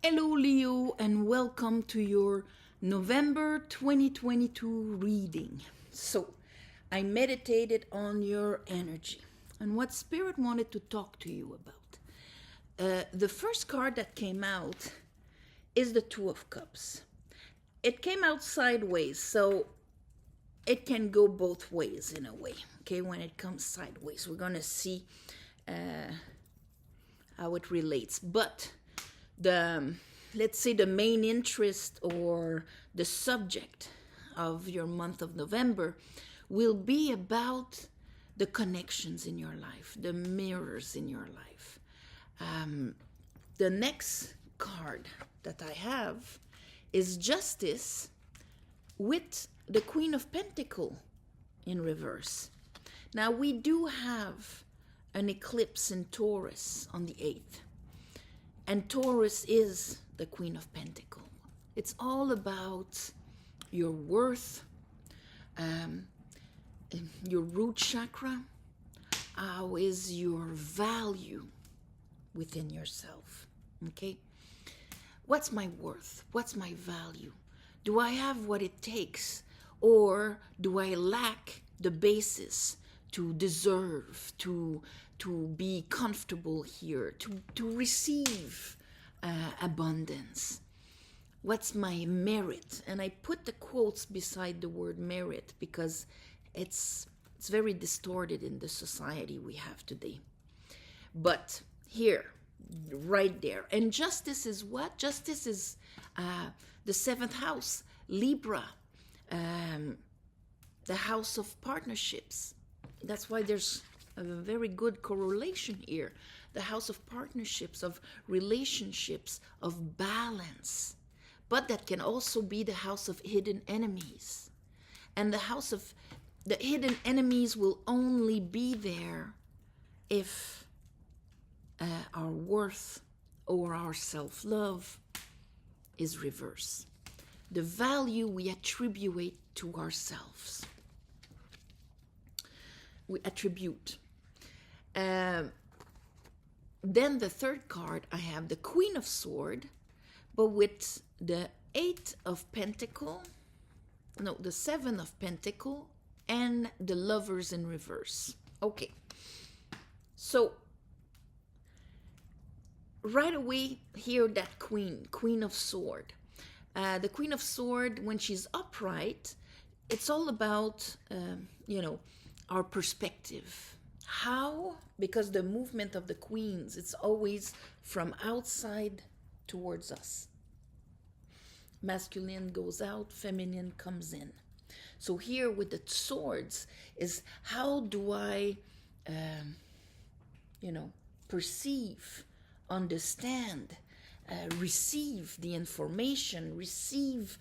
Hello, Leo, and welcome to your November 2022 reading. So, I meditated on your energy and what Spirit wanted to talk to you about. The first card that came out is the Two of Cups. It came out sideways, so it can go both ways in a way. Okay, when it comes sideways, we're going to see how it relates. But let's say the main interest or the subject of your month of November will be about the connections in your life, the mirrors in your life. The next card that I have is Justice with the Queen of Pentacles in reverse. Now we do have an eclipse in Taurus on the 8th. And Taurus is the Queen of Pentacles. It's all about your worth, your root chakra. How is your value within yourself? Okay? What's my worth? What's my value? Do I have what it takes? Or do I lack the basis to deserve, to be comfortable here, to receive abundance? What's my merit? And I put the quotes beside the word merit because it's very distorted in the society we have today. But here, right there. And justice is what? Justice is the 7th house, Libra, the house of partnerships. That's why there's a very good correlation here. The house of partnerships, of relationships, of balance. But that can also be the house of hidden enemies. And the house of the hidden enemies will only be there if our worth or our self-love is reversed. The value we attribute to ourselves. We attribute. Then the third card, I have the Queen of Swords, but with the 8 of Pentacles, no, the 7 of Pentacles, and the Lovers in reverse. Okay, so right away here, that Queen of Swords. The Queen of Swords, when she's upright, it's all about, our perspective. How? Because the movement of the queens, it's always from outside towards us. Masculine goes out, feminine comes in. So here with the swords is how do I, perceive, understand, receive the information, receive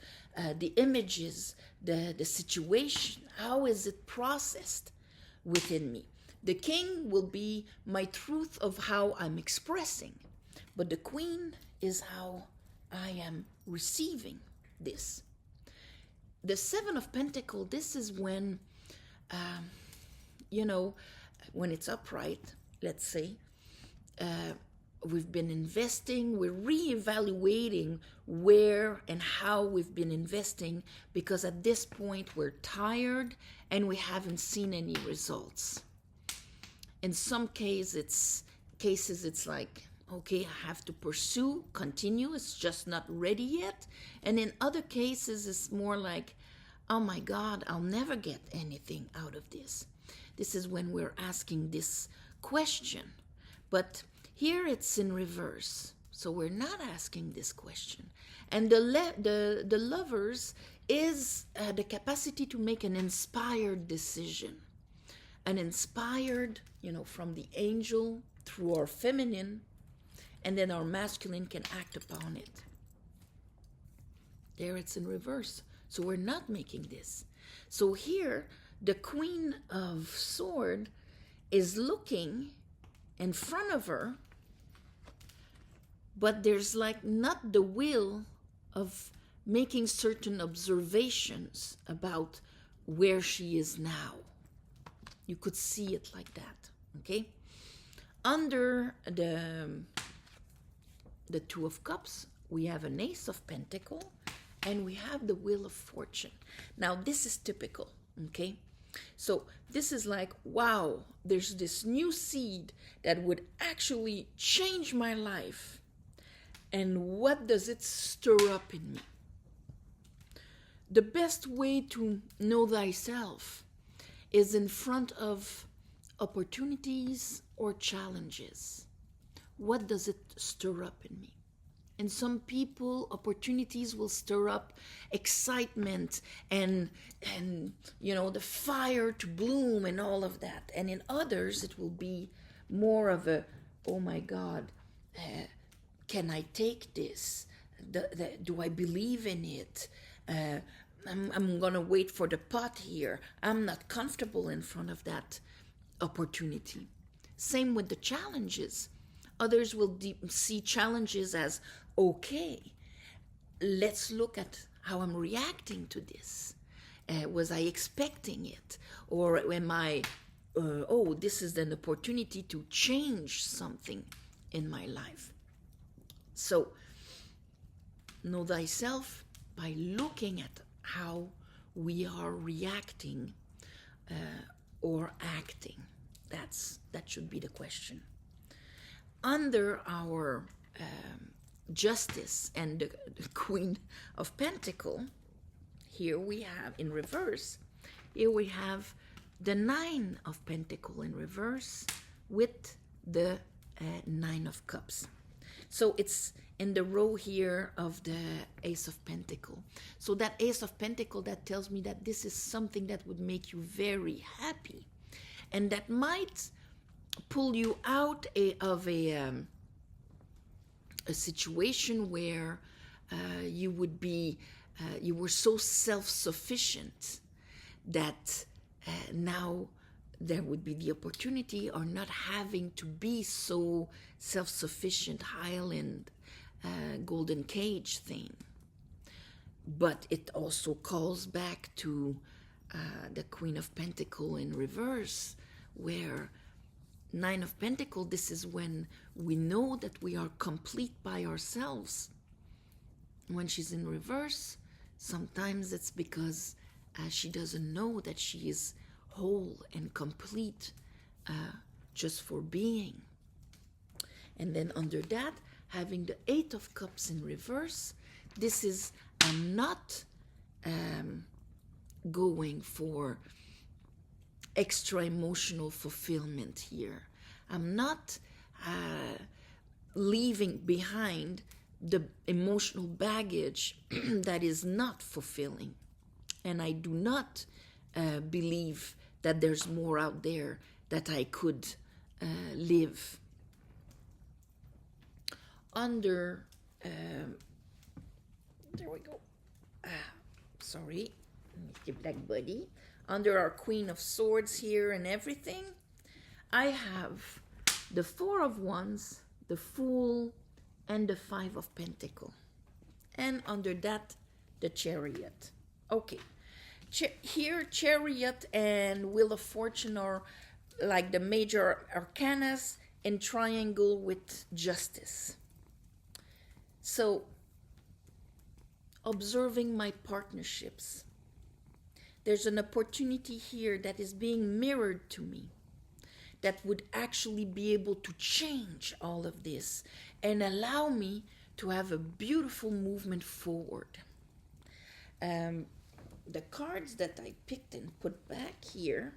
the images, the situation. How is it processed within me? The king will be my truth of how I'm expressing, but the queen is how I am receiving this. The 7 of Pentacles, this is when, when it's upright, let's say, we've been investing, we're reevaluating where and how we've been investing because at this point we're tired and we haven't seen any results. In some cases, it's like, okay, I have to pursue, continue, it's just not ready yet. And in other cases, it's more like, oh my God, I'll never get anything out of this. This is when we're asking this question. But here it's in reverse. So we're not asking this question. And the Lovers is the capacity to make an inspired decision. An inspired, from the angel through our feminine, and then our masculine can act upon it. There it's in reverse. So we're not making this. So here, the Queen of Swords is looking in front of her, but there's like not the will of making certain observations about where she is now. You could see it like that, okay? Under the Two of Cups, we have an Ace of Pentacles, and we have the Wheel of Fortune. Now, this is typical, okay? So this is like, wow, there's this new seed that would actually change my life. And what does it stir up in me? The best way to know thyself is in front of opportunities or challenges. What does it stir up in me? And some people, opportunities will stir up excitement and the fire to bloom and all of that. And in others, it will be more of a, oh my God, can I take this? Do I believe in it? I'm going to wait for the pot here. I'm not comfortable in front of that opportunity. Same with the challenges. Others will see challenges as, okay, let's look at how I'm reacting to this. Was I expecting it? Or am I, this is an opportunity to change something in my life. So, know thyself by looking at how we are reacting or acting. That should be the question. Under our Justice and the Queen of Pentacles, here we have in reverse, here we have the Nine of Pentacles in reverse with the Nine of Cups. So it's in the row here of the Ace of Pentacles. So that Ace of Pentacles, that tells me that this is something that would make you very happy. And that might pull you out of a situation where you were so self-sufficient that now there would be the opportunity or not having to be so self-sufficient, Highland, golden cage thing. But it also calls back to the Queen of Pentacles in reverse, where Nine of Pentacles, this is when we know that we are complete by ourselves. When she's in reverse, sometimes it's because she doesn't know that she is whole and complete just for being. And then under that, having the Eight of Cups in reverse, this is, I'm not going for extra emotional fulfillment here. I'm not leaving behind the emotional baggage that is not fulfilling. And I do not believe that there's more out there that I could live. Under, there we go. Sorry, Mr. Black Buddy. Under our Queen of Swords here and everything, I have the Four of Wands, the Fool, and the Five of Pentacles. And under that, the Chariot. Okay. Here, Chariot and Wheel of Fortune are like the major arcanas in triangle with Justice. So, observing my partnerships, there's an opportunity here that is being mirrored to me that would actually be able to change all of this and allow me to have a beautiful movement forward. The cards that I picked and put back here,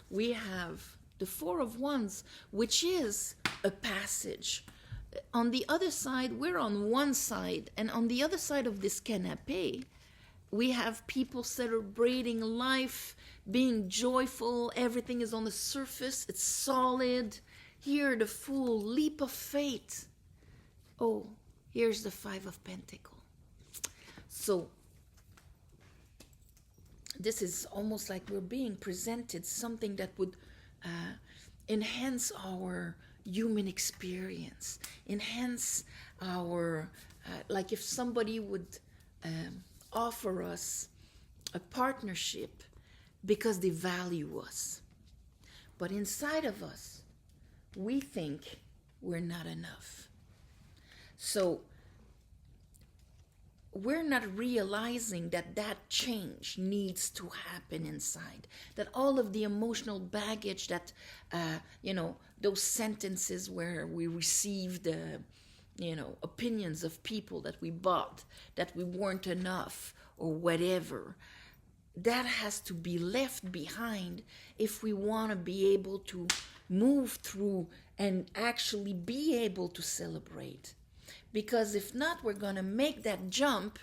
we have the Four of Wands, which is a passage. On the other side, we're on one side, and on the other side of this canapé, we have people celebrating life, being joyful. Everything is on the surface. It's solid. Here, the Fool, leap of faith. Oh, here's the Five of Pentacles. So, this is almost like we're being presented something that would enhance our human experience, enhance our, like if somebody would offer us a partnership because they value us. But inside of us, we think we're not enough. So we're not realizing that that change needs to happen inside, that all of the emotional baggage that those sentences where we received opinions of people that we bought, that we weren't enough or whatever, that has to be left behind if we want to be able to move through and actually be able to celebrate. Because if not, we're going to make that jump.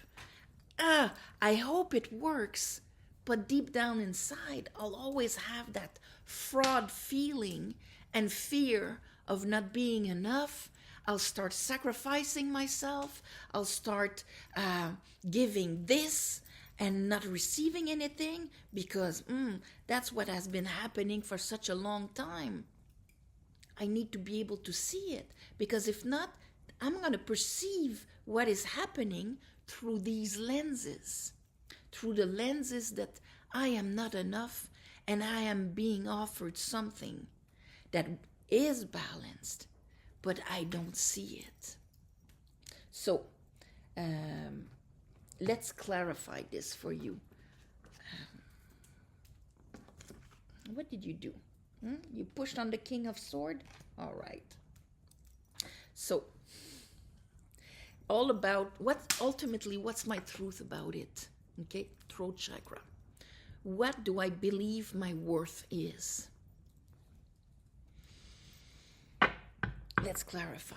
I hope it works, but deep down inside, I'll always have that fraud feeling and fear of not being enough. I'll start sacrificing myself. I'll start giving this and not receiving anything because that's what has been happening for such a long time. I need to be able to see it, because if not, I'm going to perceive what is happening through these lenses, through the lenses that I am not enough and I am being offered something that is balanced, but I don't see it. So, let's clarify this for you. What did you do? You pushed on the King of Swords? All right. So, all about what's my truth about it? Okay, throat chakra. What do I believe my worth is? Let's clarify.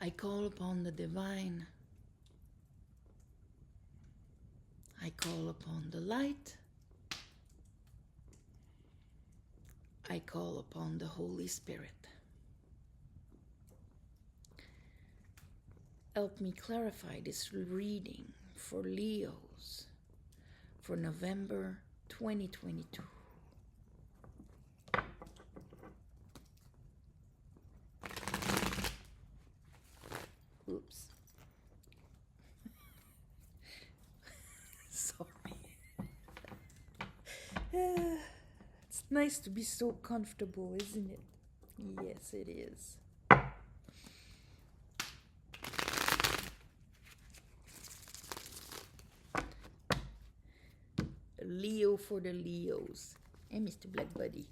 I call upon the divine. I call upon the light. I call upon the Holy Spirit. Help me clarify this reading for Leos for November 2022. Oops. Sorry. It's nice to be so comfortable, isn't it? Yes, it is. Leo for the Leos. Hey, Mr. Black Buddy.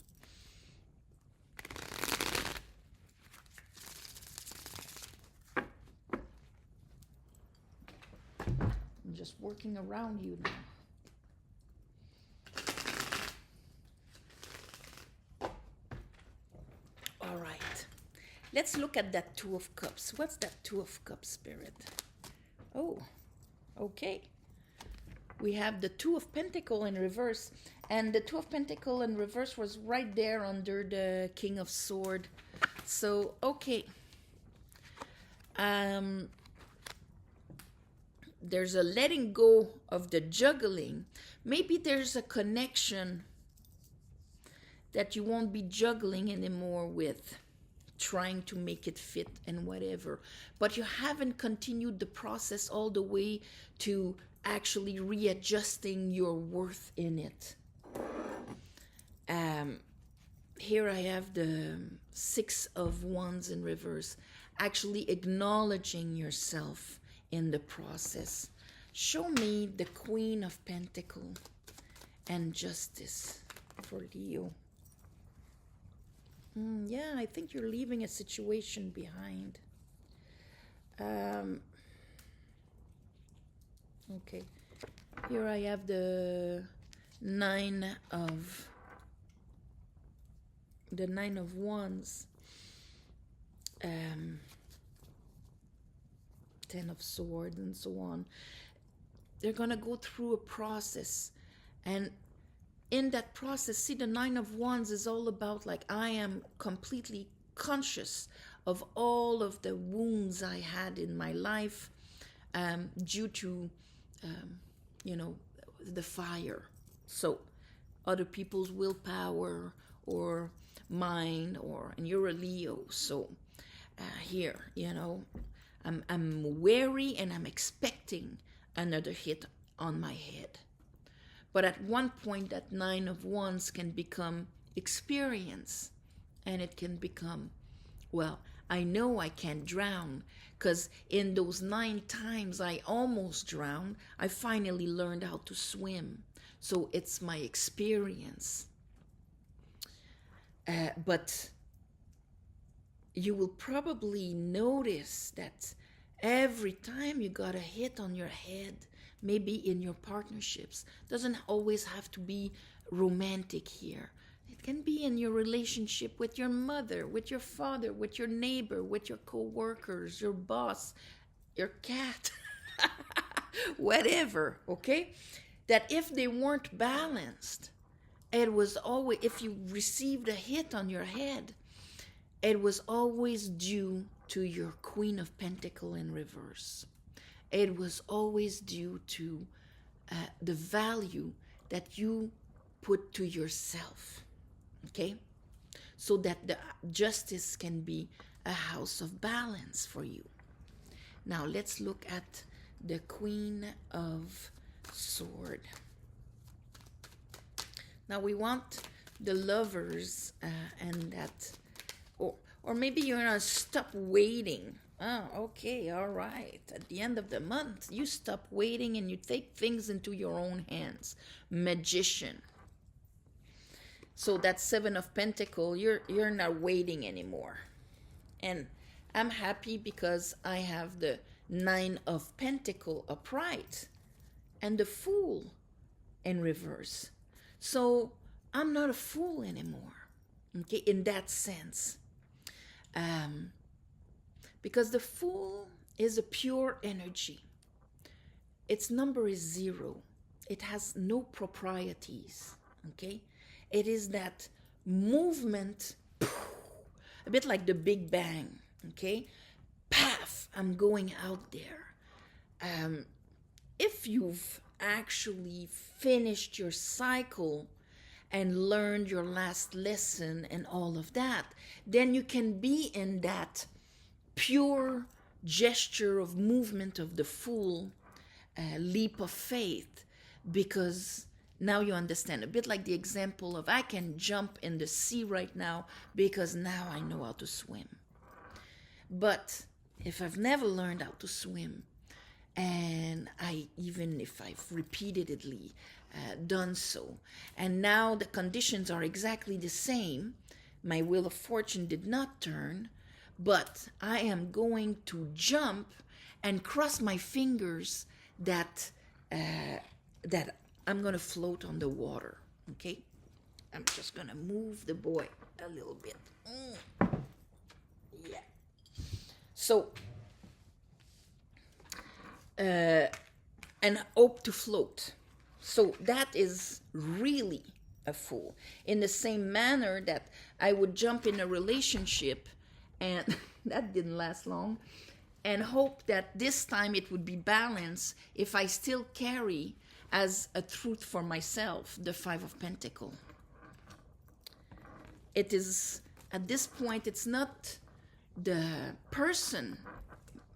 I'm just working around you now. All right. Let's look at that Two of Cups. What's that Two of Cups, Spirit? Oh, okay. We have the Two of Pentacles in reverse, and the Two of Pentacles in reverse was right there under the King of Swords. So, okay. There's a letting go of the juggling. Maybe there's a connection that you won't be juggling anymore with, trying to make it fit and whatever. But you haven't continued the process all the way to actually readjusting your worth in it. Here I have the Six of Wands in reverse, actually acknowledging yourself in the process. Show me the Queen of Pentacles and Justice for Leo. Yeah, I think you're leaving a situation behind. Okay, here I have the Nine of Wands, 10 of Swords, and so on. They're gonna go through a process, and in that process, see, the Nine of Wands is all about, like, I am completely conscious of all of the wounds I had in my life due to the fire. So other people's willpower or mine, and you're a Leo. So here, I'm wary and I'm expecting another hit on my head. But at one point, that Nine of Wands can become experience, and it can become, well, I know I can't drown, because in those 9 times I almost drowned, I finally learned how to swim. So it's my experience. But you will probably notice that every time you got a hit on your head, maybe in your partnerships, doesn't always have to be romantic here. It can be in your relationship with your mother, with your father, with your neighbor, with your co-workers, your boss, your cat, whatever, okay? That if they weren't balanced, it was always, if you received a hit on your head, it was always due to your Queen of Pentacles in reverse. It was always due to the value that you put to yourself, okay? So that the justice can be a house of balance for you. Now let's look at the Queen of Swords. Now we want the lovers and that, or maybe you're gonna stop waiting. Oh, okay, all right. At the end of the month, you stop waiting and you take things into your own hands. Magician. So that Seven of Pentacles, you're not waiting anymore. And I'm happy because I have the Nine of Pentacles upright and the Fool in reverse. So I'm not a fool anymore, okay, in that sense. Because the Fool is a pure energy. Its number is 0. It has no proprieties, okay? It is that movement, a bit like the Big Bang, okay? Paf, I'm going out there. If you've actually finished your cycle and learned your last lesson and all of that, then you can be in that pure gesture of movement of the Fool, leap of faith, because now you understand, a bit like the example of I can jump in the sea right now because now I know how to swim. But if I've never learned how to swim, and even if I've repeatedly done so, and now the conditions are exactly the same, my wheel of fortune did not turn, but I am going to jump and cross my fingers that I'm going to float on the water, okay? I'm just going to move the boy a little bit. Yeah. So, and hope to float. So that is really a Fool. In the same manner that I would jump in a relationship, and that didn't last long, and hope that this time it would be balanced if I still carry as a truth for myself the Five of Pentacles. It is, at this point, it's not the person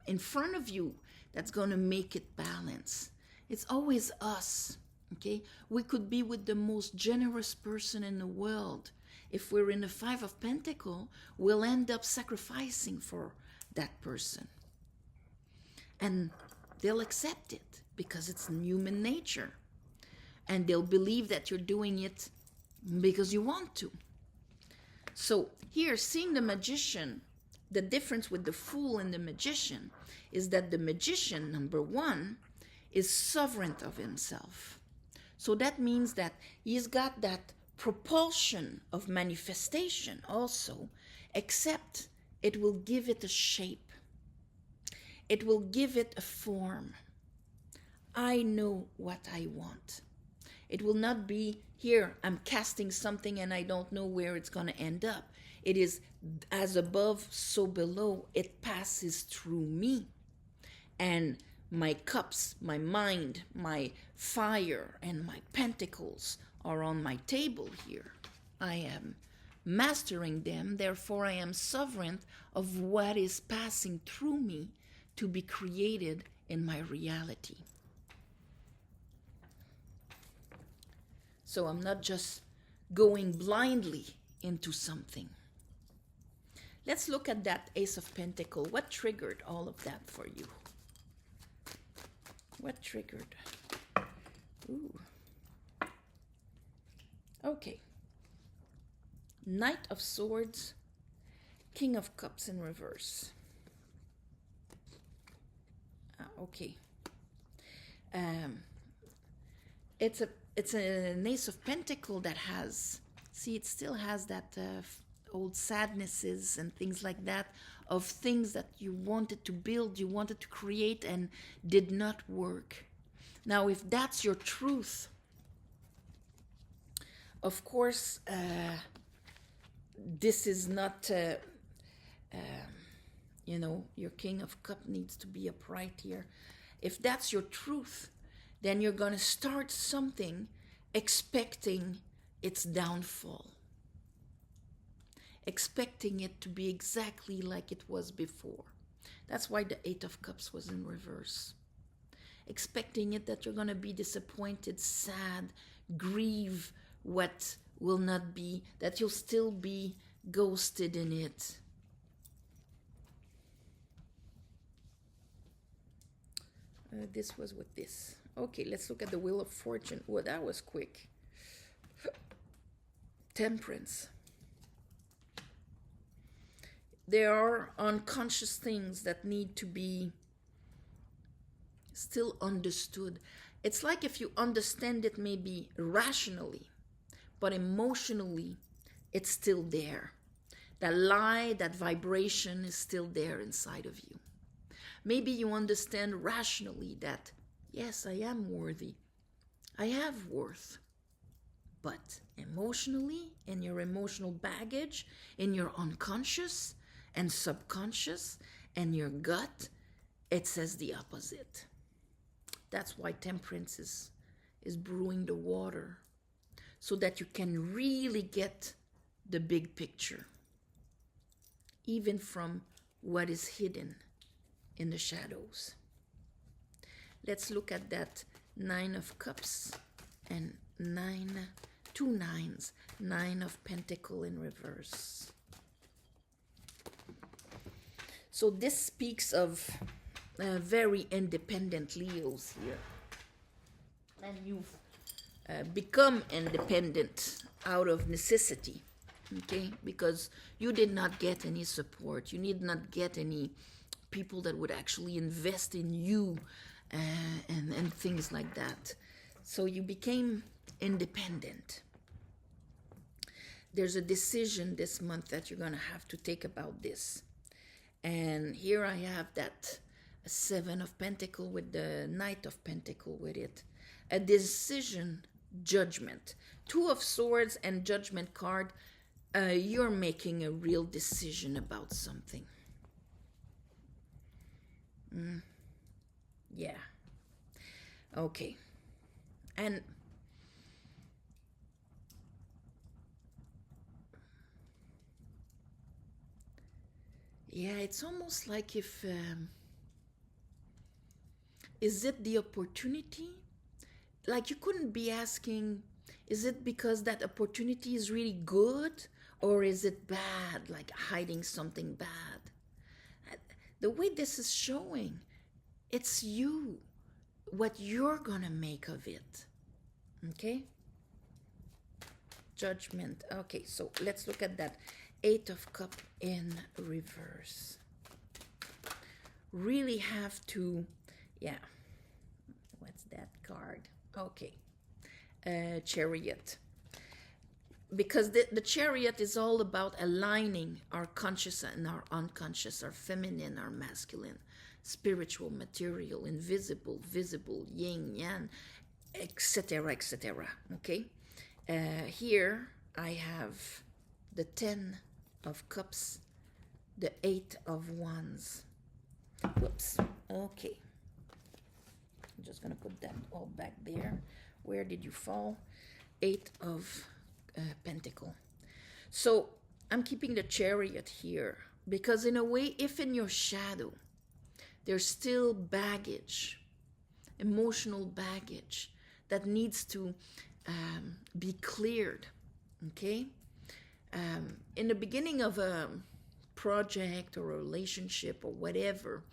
in front of you that's going to make it balance. It's always us, okay? We could be with the most generous person in the world. If we're in the Five of Pentacles, we'll end up sacrificing for that person. And they'll accept it because it's human nature. And they'll believe that you're doing it because you want to. So here, seeing the Magician, the difference with the Fool and the Magician is that the Magician, number one, is sovereign of himself. So that means that he's got that propulsion of manifestation also, except it will give it a shape. It will give it a form. I know what I want. It will not be, here, I'm casting something and I don't know where it's going to end up. It is as above, so below. It passes through me. And my cups, my mind, my fire, and my pentacles are on my table here. I am mastering them, therefore I am sovereign of what is passing through me to be created in my reality. So I'm not just going blindly into something. Let's look at that Ace of Pentacles. What triggered all of that for you? What triggered? Ooh. Okay. Knight of Swords, King of Cups in reverse. Okay. It's an Ace of Pentacles that has, see, it still has that old sadnesses and things like that, of things that you wanted to build, you wanted to create, and did not work. Now, if that's your truth, of course, this is not, you know, your King of Cups needs to be upright here. If that's your truth, then you're going to start something expecting its downfall, expecting it to be exactly like it was before. That's why the Eight of Cups was in reverse. Expecting it that you're going to be disappointed, sad, grieve what will not be, that you'll still be ghosted in it. This was with this. Okay, let's look at the Wheel of Fortune. Oh, that was quick. Temperance. There are unconscious things that need to be still understood. It's like if you understand it maybe rationally, but emotionally, it's still there. That lie, that vibration is still there inside of you. Maybe you understand rationally that, yes, I am worthy. I have worth. But emotionally, in your emotional baggage, in your unconscious and subconscious and your gut, it says the opposite. That's why temperance is brewing the water, so that you can really get the big picture, even from what is hidden in the shadows. Let's look at that Nine of Cups and two nines, Nine of Pentacles in reverse. So this speaks of very independent Leos here. And you've become independent out of necessity, okay? Because you did not get any support. You did not get any people that would actually invest in you and things like that. So you became independent. There's a decision this month that you're going to have to take about this. And here I have that Seven of Pentacles with the Knight of Pentacles with it. A decision, judgment. Two of Swords and Judgment card. You're making a real decision about something. Yeah. Okay. And yeah, it's almost like if is it the opportunity? Like you couldn't be asking, is it because that opportunity is really good, or is it bad, like hiding something bad? The way this is showing, it's you, what you're gonna make of it. Okay? Judgment. Okay, so let's look at that Eight of Cups in reverse. Really have to, yeah. What's that card? Okay. Chariot. Because the Chariot is all about aligning our conscious and our unconscious, our feminine, our masculine, spiritual, material, invisible, visible, yin, yang, etc., etc. Okay? Here I have the 10 of Cups, the 8 of Wands. Whoops. Okay. I'm just going to put that all back there. Where did you fall? 8 of Pentacles. So I'm keeping the Chariot here because in a way, if in your shadow, there's still baggage, emotional baggage that needs to be cleared, okay? In the beginning of a project or a relationship or whatever,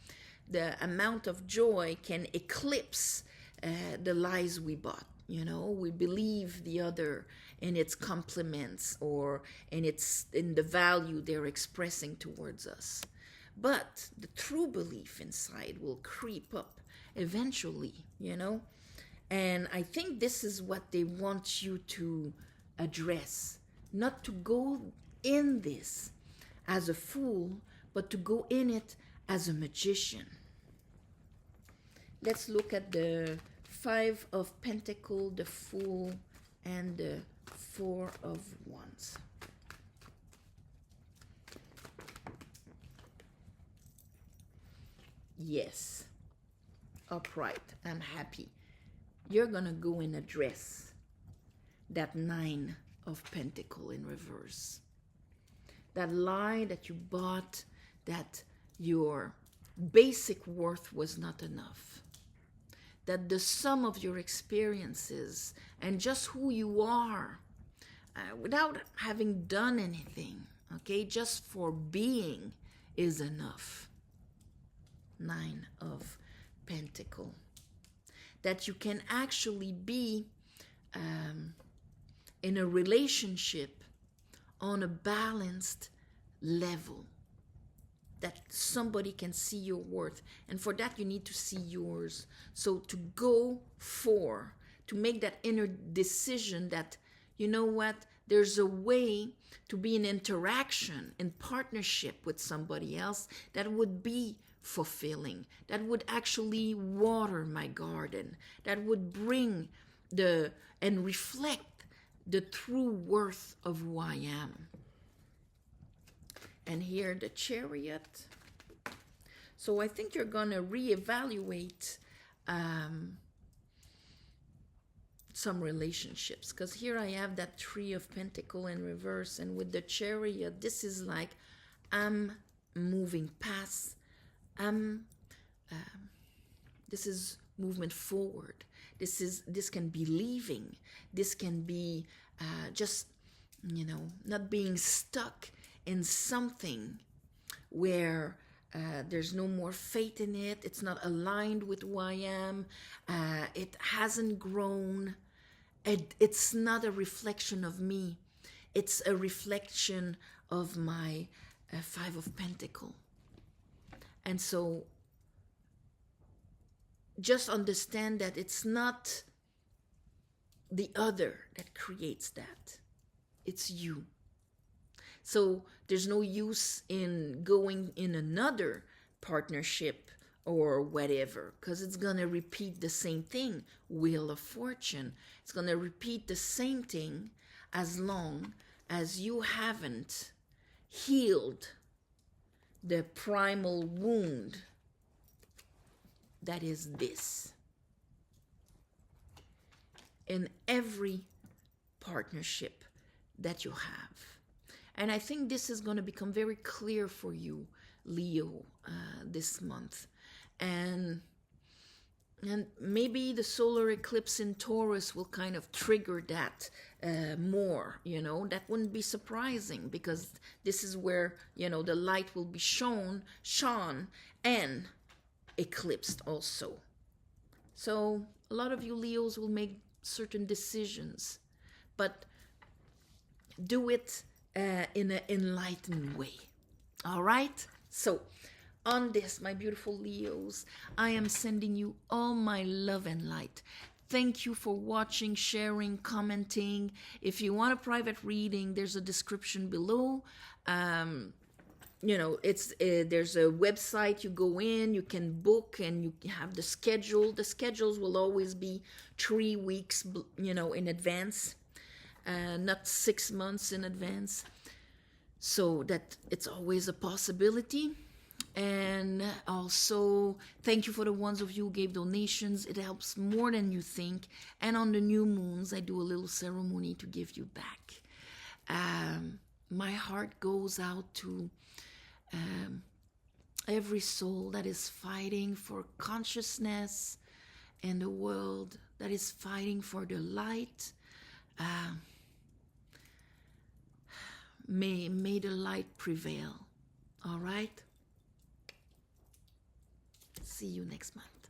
the amount of joy can eclipse the lies we bought. We believe the other in its compliments or in the value they're expressing towards us. But the true belief inside will creep up eventually. And I think this is what they want you to address. Not to go in this as a fool, but to go in it as a magician. Let's look at the Five of Pentacles, the Fool, and the Four of Wands. Yes, upright, I'm happy. You're going to go and address that Nine of Pentacles in reverse. That lie that you bought, that your basic worth was not enough. That the sum of your experiences and just who you are, without having done anything, okay, just for being is enough. Nine of Pentacles. That you can actually be in a relationship on a balanced level. That somebody can see your worth. And for that, you need to see yours. So to go for, to make that inner decision that, you know what, there's a way to be in interaction, in partnership with somebody else that would be fulfilling, that would actually water my garden, that would bring and reflect the true worth of who I am. And here the Chariot. So I think you're going to reevaluate some relationships, because here I have that Three of Pentacles in reverse, and with the Chariot, this is like I'm moving past. This is movement forward. This can be leaving. This can be just not being stuck in something where there's no more faith in it. It's not aligned with who I am. It hasn't grown. It's not a reflection of me. It's a reflection of my Five of Pentacles. And so just understand that it's not the other that creates that. It's you. So there's no use in going in another partnership or whatever, because it's going to repeat the same thing. Wheel of Fortune. It's going to repeat the same thing as long as you haven't healed the primal wound that is this. In every partnership that you have. And I think this is going to become very clear for you, Leo, this month. And maybe the solar eclipse in Taurus will kind of trigger that more, That wouldn't be surprising, because this is where, the light will be shone and eclipsed also. So a lot of you Leos will make certain decisions, but do it in an enlightened way. All right? So on this, my beautiful Leos, I am sending you all my love and light. Thank you for watching, sharing, commenting. If you want a private reading, there's a description below. There's a website you go in, you can book, and you have the schedule. The schedules will always be 3 weeks, in advance, not 6 months in advance, so that it's always a possibility. And also, thank you for the ones of you who gave donations. It helps more than you think. And on the new moons, I do a little ceremony to give you back. My heart goes out to every soul that is fighting for consciousness in the world, that is fighting for the light. May the light prevail. All right? See you next month.